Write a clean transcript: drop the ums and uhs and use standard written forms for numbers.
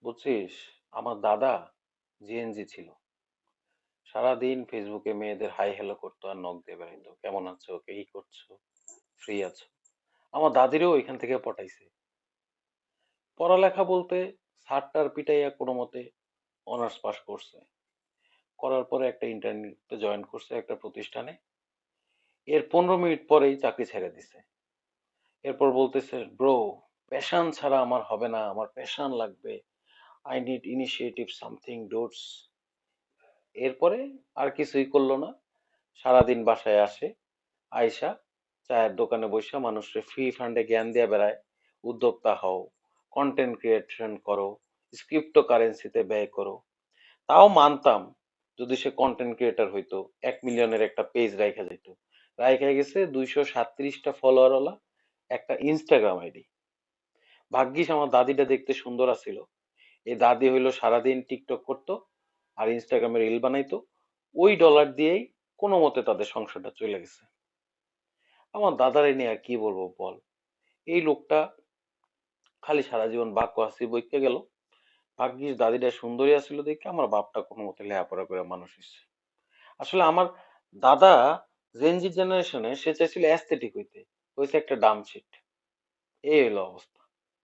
বুঝছিস, আমার দাদা জিএনজি ছিল। সারাদিন ফেসবুকে মেয়েদের হাই হ্যালো করতো আর নক দিয়ে বেড়াইতো, কেমন আছো, কে কি করছো, ফ্রি আছো। আমার দাদিরও ওইখান থেকে পটাইছে। পড়ালেখা বলতে স্যারটার পিটাইয়া কোনো মতে অনার্স পাস করছে। করার পরে একটা ইন্টার্নিতে জয়েন করছে একটা প্রতিষ্ঠানে। এর 15 মিনিট পরেই চাকরি ছেড়ে দিছে। এরপর বলতেছে, ব্রো, প্যাশন ছাড়া আমার হবে না, আমার প্যাশন লাগবে, আই নিড ইনিশিয়েটিভ সামথিং ডুডস। এরপরে আর কিছুই করলো না। সারাদিন বাসায় আসে, আইসা চায়ের দোকানে বসে মানুষকে ফ্রি ফান্ডে জ্ঞান দিয়ে বেড়ায়। উদ্যোক্তা হও, কন্টেন্ট ক্রিয়েশন করো, ক্রিপ্টো কারেন্সিতে ব্যয় করো। তাও মানতাম যদি সে কন্টেন্ট ক্রিয়েটর হইতো, 1 মিলিয়নের একটা পেজ রাইখা যেত। রাইখা গেছে 237টা ফলোয়ার একটা ইনস্টাগ্রাম আইডি। ভাগ্যিস আমার দাদিটা দেখতে সুন্দর আছিল। এই দাদি হইলো সারাদিন টিকটক করতো আর ইনস্টাগ্রামে রিল বানাইতো। ওই ডলার দিয়েই কোনো মতে তাদের সংসারটা চলে গেছে। আমার দাদারে নিয়ে আর কি বলবো বল। এই লোকটা খালি সারা জীবন বাকওয়াসি বইকে গেল। ভাগ্যিস দাদিটা সুন্দরী আছিল দেখে আমার বাপটা কোনো মতে লেখাপড়া করে মানুষ হইছে। আসলে আমার দাদা জেনজি জেনারেশনে সে চাইছিল অ্যাস্থেটিক হইতে, হয়েছে একটা ডাম শিট। এই হলো অবস্থা।